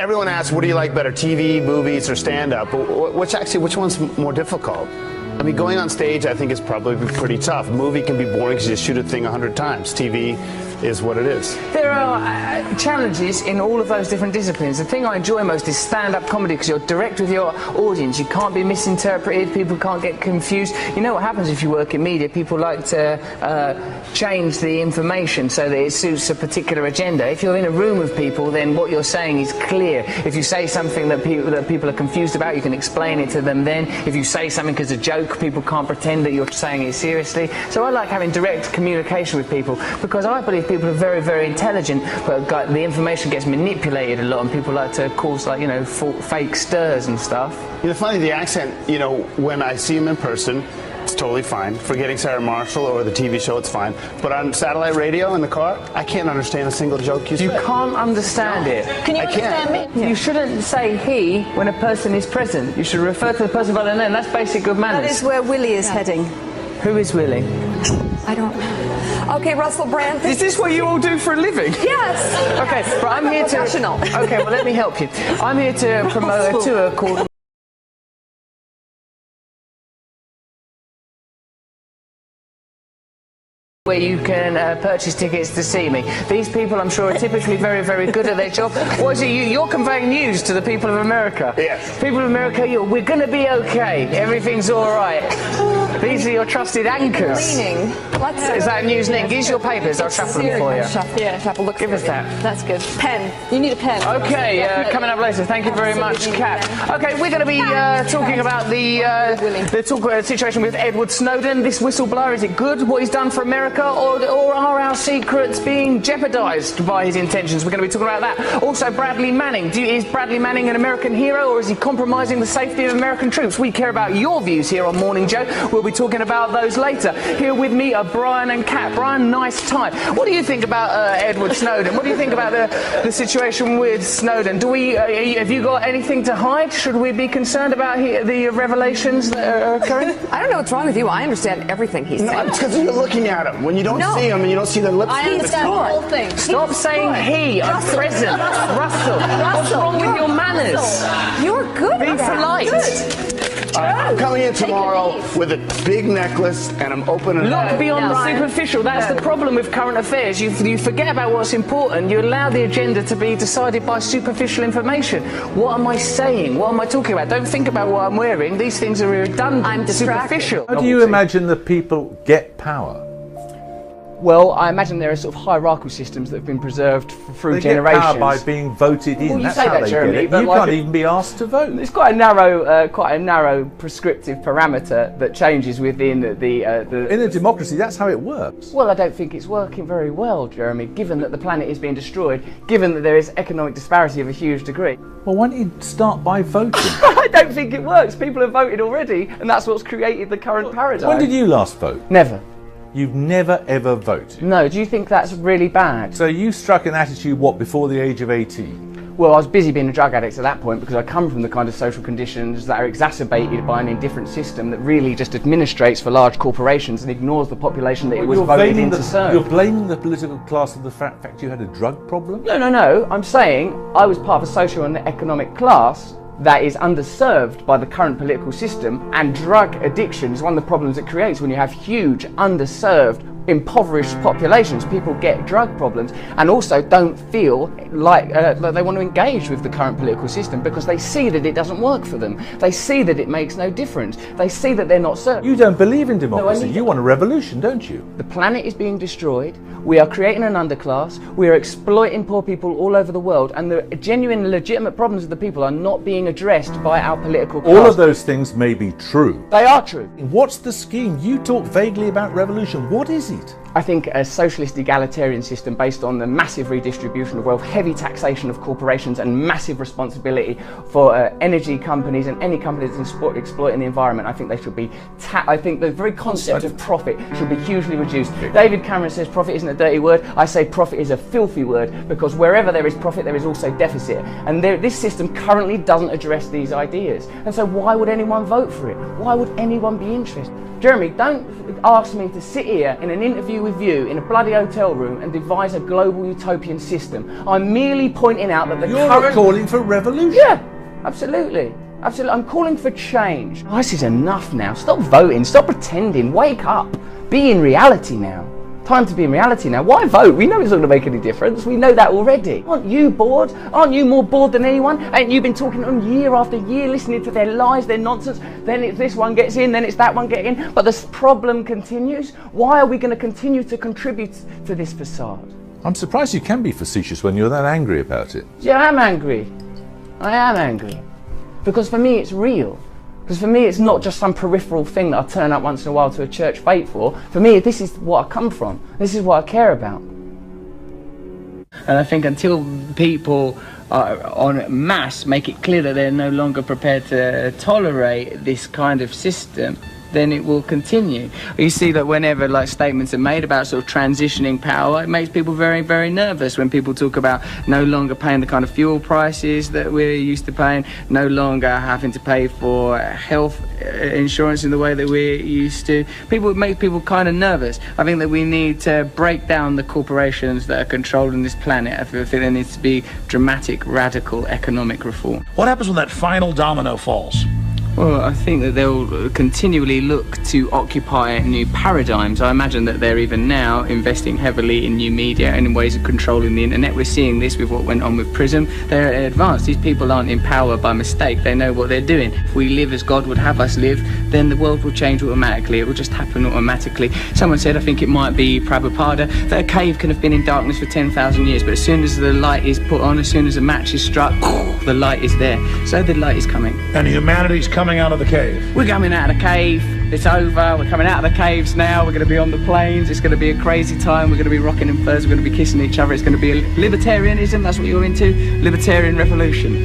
everyone asks, what do you like better, TV, movies, or stand-up? Which one's more difficult? I mean, going on stage, I think, is probably pretty tough. A movie can be boring because you shoot a thing 100 times. TV is what it is. There are challenges in all of those different disciplines. The thing I enjoy most is stand-up comedy because you're direct with your audience. You can't be misinterpreted. People can't get confused. You know what happens if you work in media? People like to change the information so that it suits a particular agenda. If you're in a room with people, then what you're saying is clear. If you say something that people are confused about, you can explain it to them then. If you say something as a joke, people can't pretend that you're saying it seriously. So I like having direct communication with people because I believe people are very, very intelligent, but the information gets manipulated a lot, and people like to cause, like, you know, fake stirs and stuff. You know, funny, the accent, you know, when I see him in person, it's totally fine. Forgetting Sarah Marshall or the TV show, it's fine. But on satellite radio in the car, I can't understand a single joke you say. You can't understand it. Can you understand me? You shouldn't say he when a person is present. You should refer to the person by their name. That's basic good manners. That is where Willie is heading. Who is Willie? I don't know. Okay, Russell Brand. Is this what you all do for a living? Yes. Okay, but I'm here to... Professional. Okay, well, let me help you. I'm here to promote a tour called... where you can purchase tickets to see me. These people, I'm sure, are typically very, very good at their job. What is it? You're conveying news to the people of America. Yes. People of America, we're going to be okay. Everything's all right. These are your trusted anchors. Leaning. Is that news link? Use your papers. I'll shuffle them for you. Shuffle. Look. Give us that. That's good. Pen. You need a pen. Okay, coming up later. Thank you very much, Kat. Okay, we're going to be talking about the situation with Edward Snowden. This whistleblower, is it good, what he's done for America, or are our secrets being jeopardised by his intentions? We're going to be talking about that. Also, Bradley Manning. Is Bradley Manning an American hero, or is he compromising the safety of American troops? We care about your views here on Morning Joe. We'll be talking about those later. Here with me are Brian and Kat. Brian, nice time. What do you think about Edward Snowden? What do you think about the situation with Snowden? Have you got anything to hide? Should we be concerned about the revelations that are occurring? I don't know what's wrong with you. I understand everything he's saying. No, it's because you're looking at him. When you don't see him and you don't see the lips. I understand the whole thing. Stop saying he. I'm present. Russell. What's wrong with your manners? You're good. Be polite. I'm coming in tomorrow with a big necklace and I'm opening it up. Look beyond the superficial. That's the problem with current affairs. You forget about what's important. You allow the agenda to be decided by superficial information. What am I saying? What am I talking about? Don't think about what I'm wearing. These things are redundant. I'm distracted. Superficial. How do you imagine that people get power? Well, I imagine there are sort of hierarchical systems that have been preserved through They generations. get power by being voted in. Well, you That's say how that, they Jeremy, get it. but You like can't even be asked to vote. It's quite a narrow prescriptive parameter that changes within the. In a democracy, that's how it works. Well, I don't think it's working very well, Jeremy. Given that the planet is being destroyed, given that there is economic disparity of a huge degree. Well, why don't you start by voting? I don't think it works. People have voted already, and that's what's created the current paradigm. When did you last vote? Never. You've never ever voted. No, do you think that's really bad? So you struck an attitude, what, before the age of 18? Well, I was busy being a drug addict at that point because I come from the kind of social conditions that are exacerbated by an indifferent system that really just administrates for large corporations and ignores the population that it was voted in to serve. You're blaming the political class for the fact you had a drug problem? No. I'm saying I was part of a social and economic class that is underserved by the current political system, and drug addiction is one of the problems it creates when you have huge, underserved, impoverished populations. People get drug problems and also don't feel like they want to engage with the current political system because they see that it doesn't work for them. They see that it makes no difference. They see that they're not served. You don't believe in democracy. No, you want a revolution, don't you? The planet is being destroyed. We are creating an underclass. We are exploiting poor people all over the world, and the genuine, legitimate problems of the people are not being addressed by our political class. All of those things may be true. They are true. What's the scheme? You talk vaguely about revolution. What is it? I think a socialist egalitarian system based on the massive redistribution of wealth, heavy taxation of corporations, and massive responsibility for energy companies and any company that's exploiting the environment. I think they should be I think the very concept of profit should be hugely reduced. David Cameron says profit isn't a dirty word. I say profit is a filthy word, because wherever there is profit there is also deficit, and this system currently doesn't address these ideas. And so why would anyone vote for it? Why would anyone be interested? Jeremy, don't ask me to sit here in an interview with you in a bloody hotel room and devise a global utopian system. I'm merely pointing out that the You're current... calling for revolution. Yeah, absolutely. Absolutely. I'm calling for change. This is enough now. Stop voting. Stop pretending. Wake up. Be in reality now. Time to be in reality now. Why vote? We know it's not going to make any difference. We know that already. Aren't you bored? Aren't you more bored than anyone? Ain't you been talking to them year after year, listening to their lies, their nonsense? Then it's this one gets in, then it's that one getting in. But this problem continues. Why are we going to continue to contribute to this facade? I'm surprised you can be facetious when you're that angry about it. Yeah, I am angry. I am angry. Because for me it's real. Because for me it's not just some peripheral thing that I turn up once in a while to a church faith for. For me, this is what I come from. This is what I care about. And I think until people en masse make it clear that they're no longer prepared to tolerate this kind of system, then it will continue. You see that whenever statements are made about sort of transitioning power, it makes people very, very nervous when people talk about no longer paying the kind of fuel prices that we're used to paying, no longer having to pay for health insurance in the way that we're used to. It makes people kind of nervous. I think that we need to break down the corporations that are controlling this planet. I think there needs to be dramatic, radical economic reform. What happens when that final domino falls? Well, I think that they'll continually look to occupy new paradigms. I imagine that they're even now investing heavily in new media and in ways of controlling the internet. We're seeing this with what went on with Prism. They're advanced. These people aren't in power by mistake. They know what they're doing. If we live as God would have us live, then the world will change automatically. It will just happen automatically. Someone said, I think it might be Prabhupada, that a cave can have been in darkness for 10,000 years, but as soon as the light is put on, as soon as a match is struck, the light is there. So the light is coming. And humanity's coming out of the cave. We're coming out of the cave. It's over. We're coming out of the caves now. We're going to be on the plains. It's going to be a crazy time. We're going to be rocking in furs. We're going to be kissing each other. It's going to be libertarianism. That's what you're into. Libertarian revolution.